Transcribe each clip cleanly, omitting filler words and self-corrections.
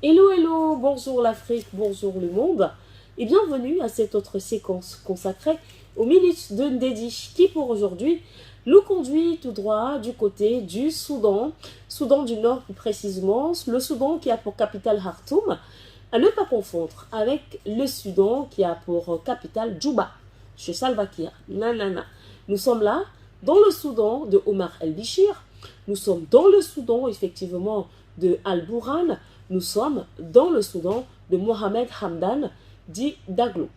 Hello, hello, bonjour l'Afrique, bonjour le monde et bienvenue à cette autre séquence consacrée aux minutes de Ndedi qui pour aujourd'hui nous conduit tout droit du côté du Soudan, Soudan du Nord plus précisément, le Soudan qui a pour capitale Khartoum, à ne pas confondre avec le Soudan qui a pour capitale Djouba, chez Salva Kiir. Nanana. Nous sommes là dans le Soudan de Omar el-Béchir, nous sommes dans le Soudan effectivement de Al-Bourhan, nous sommes dans le Soudan de Mohamed Hamdan dit Daglo.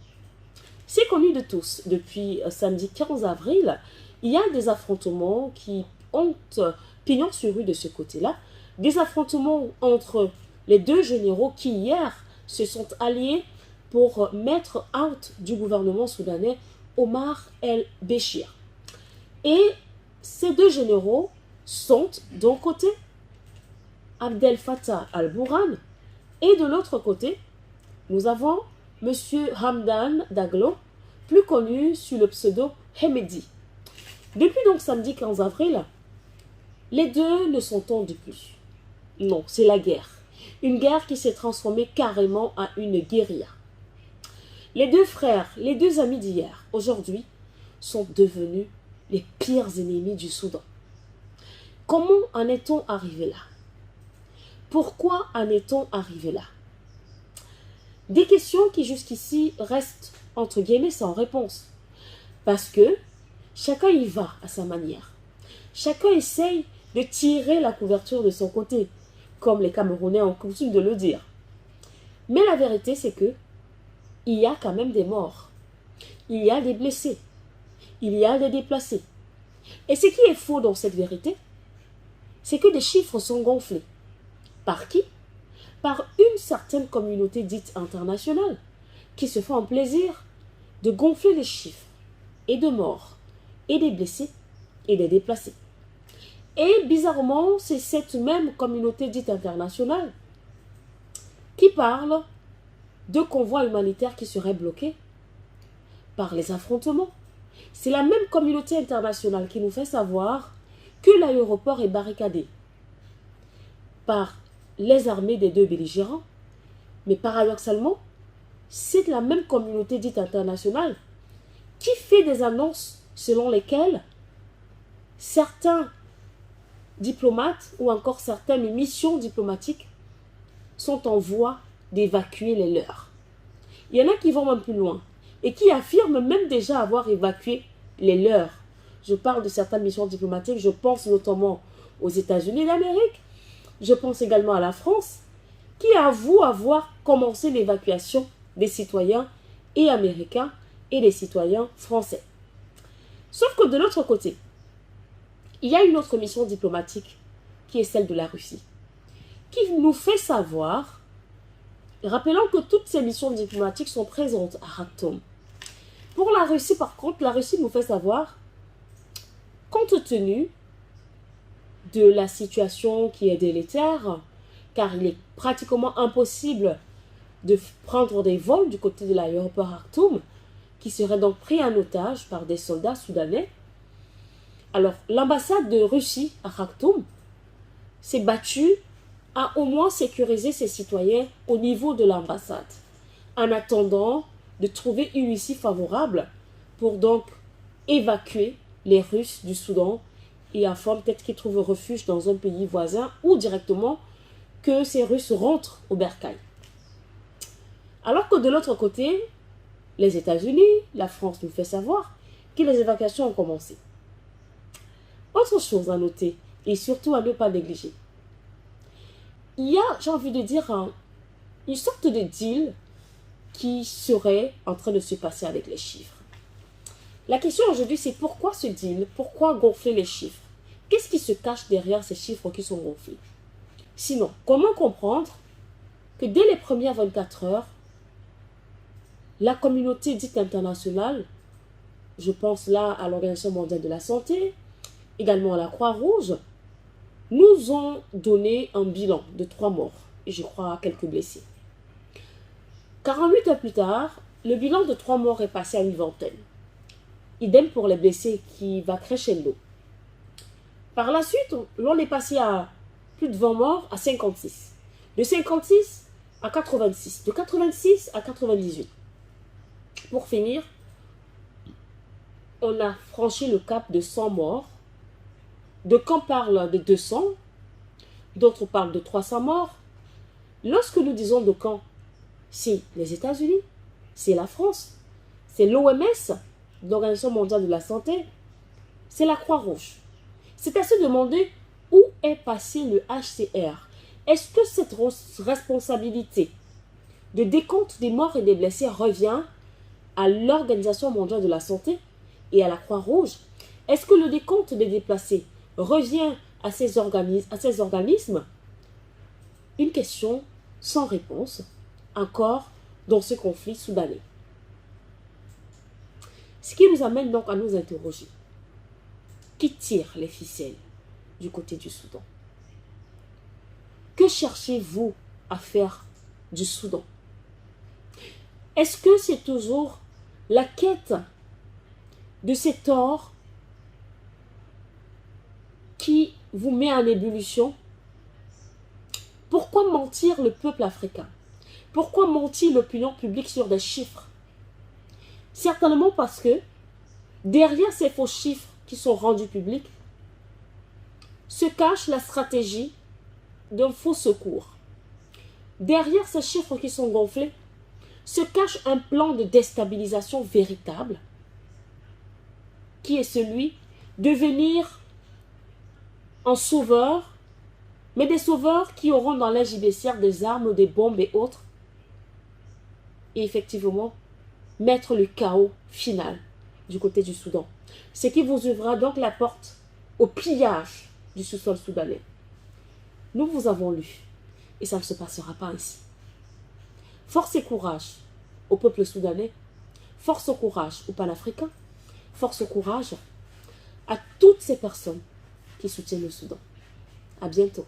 C'est connu de tous, depuis samedi 15 avril, il y a des affrontements qui ont pignon sur rue de ce côté-là, des affrontements entre les deux généraux qui hier se sont alliés pour mettre out du gouvernement soudanais Omar el-Béchir. Et ces deux généraux sont d'un côté Abdel Fattah al-Bourhan et de l'autre côté, nous avons M. Hamdan Daglo, plus connu sous le pseudo Hemedi. Depuis donc samedi 15 avril, les deux ne s'entendent plus. Non, c'est la guerre. Une guerre qui s'est transformée carrément en une guérilla. Les deux frères, les deux amis d'hier, aujourd'hui, sont devenus les pires ennemis du Soudan. Comment en est-on arrivé là? Pourquoi en est-on arrivé là? Des questions qui jusqu'ici restent entre guillemets sans réponse. Parce que chacun y va à sa manière. Chacun essaye de tirer la couverture de son côté, comme les Camerounais ont coutume de le dire. Mais la vérité, c'est que il y a quand même des morts. Il y a des blessés. Il y a des déplacés. Et ce qui est faux dans cette vérité, c'est que des chiffres sont gonflés. Par qui? Par une certaine communauté dite internationale qui se fait un plaisir de gonfler les chiffres et de morts et des blessés et des déplacés. Et bizarrement, c'est cette même communauté dite internationale qui parle de convois humanitaires qui seraient bloqués par les affrontements. C'est la même communauté internationale qui nous fait savoir que l'aéroport est barricadé par les armées des deux belligérants. Mais paradoxalement, c'est la même communauté dite internationale qui fait des annonces selon lesquelles certains diplomates ou encore certaines missions diplomatiques sont en voie d'évacuer les leurs. Il y en a qui vont même plus loin et qui affirment même déjà avoir évacué les leurs. Je parle de certaines missions diplomatiques, je pense notamment aux États-Unis d'Amérique, je pense également à la France, qui avoue avoir commencé l'évacuation des citoyens et américains et des citoyens français. Sauf que de l'autre côté, il y a une autre mission diplomatique qui est celle de la Russie, qui nous fait savoir, rappelons que toutes ces missions diplomatiques sont présentes à Khartoum. Pour la Russie, par contre, la Russie nous fait savoir, compte tenu de la situation qui est délétère, car il est pratiquement impossible de prendre des vols du côté de l'aéroport Khartoum, qui serait donc pris en otage par des soldats soudanais. Alors, l'ambassade de Russie à Khartoum s'est battue à au moins sécuriser ses citoyens au niveau de l'ambassade, en attendant de trouver une issue favorable pour donc évacuer les Russes du Soudan et afin peut-être qu'ils trouvent refuge dans un pays voisin ou directement que ces Russes rentrent au bercail. Alors que de l'autre côté, les États-Unis, la France nous fait savoir que les évacuations ont commencé. Autre chose à noter et surtout à ne pas négliger. Il y a, j'ai envie de dire, une sorte de deal qui serait en train de se passer avec les chiffres. La question aujourd'hui, c'est pourquoi ce deal? Pourquoi gonfler les chiffres? Qu'est-ce qui se cache derrière ces chiffres qui sont gonflés? Sinon, comment comprendre que dès les premières 24 heures, la communauté dite internationale, je pense là à l'Organisation mondiale de la santé, également à la Croix-Rouge, nous ont donné un bilan de 3 morts et je crois quelques blessés. 48 heures plus tard, le bilan de 3 morts est passé à une vingtaine. Idem pour les blessés qui va crescendo. Par la suite, l'on est passé à plus de 20 morts à 56. De 56 à 86. De 86 à 98. Pour finir, on a franchi le cap de 100 morts. De camps parlent de 200, d'autres parlent de 300 morts. Lorsque nous disons de camps, c'est les États-Unis, c'est la France, c'est l'OMS, l'Organisation mondiale de la santé, c'est la Croix-Rouge. C'est à se demander où est passé le HCR. Est-ce que cette responsabilité de décompte des morts et des blessés revient à l'Organisation mondiale de la santé et à la Croix-Rouge? Est-ce que le décompte des déplacés revient à ces organismes? Une question sans réponse, encore dans ce conflit soudanais. Ce qui nous amène donc à nous interroger. Qui tire les ficelles du côté du Soudan? Que cherchez-vous à faire du Soudan? Est-ce que c'est toujours la quête de cet or qui vous met en ébullition? Pourquoi mentir le peuple africain? Pourquoi mentir l'opinion publique sur des chiffres? Certainement parce que derrière ces faux chiffres qui sont rendus publics se cache la stratégie d'un faux secours. Derrière ces chiffres qui sont gonflés se cache un plan de déstabilisation véritable qui est celui de venir en sauveur, mais des sauveurs qui auront dans leur gibecière des armes, des bombes et autres, et effectivement mettre le chaos final du côté du Soudan. Ce qui vous ouvrira donc la porte au pillage du sous-sol soudanais. Nous vous avons lu, et ça ne se passera pas ainsi. Force et courage au peuple soudanais, force et courage aux panafricains, force et courage à toutes ces personnes qui soutiennent le Soudan. À bientôt.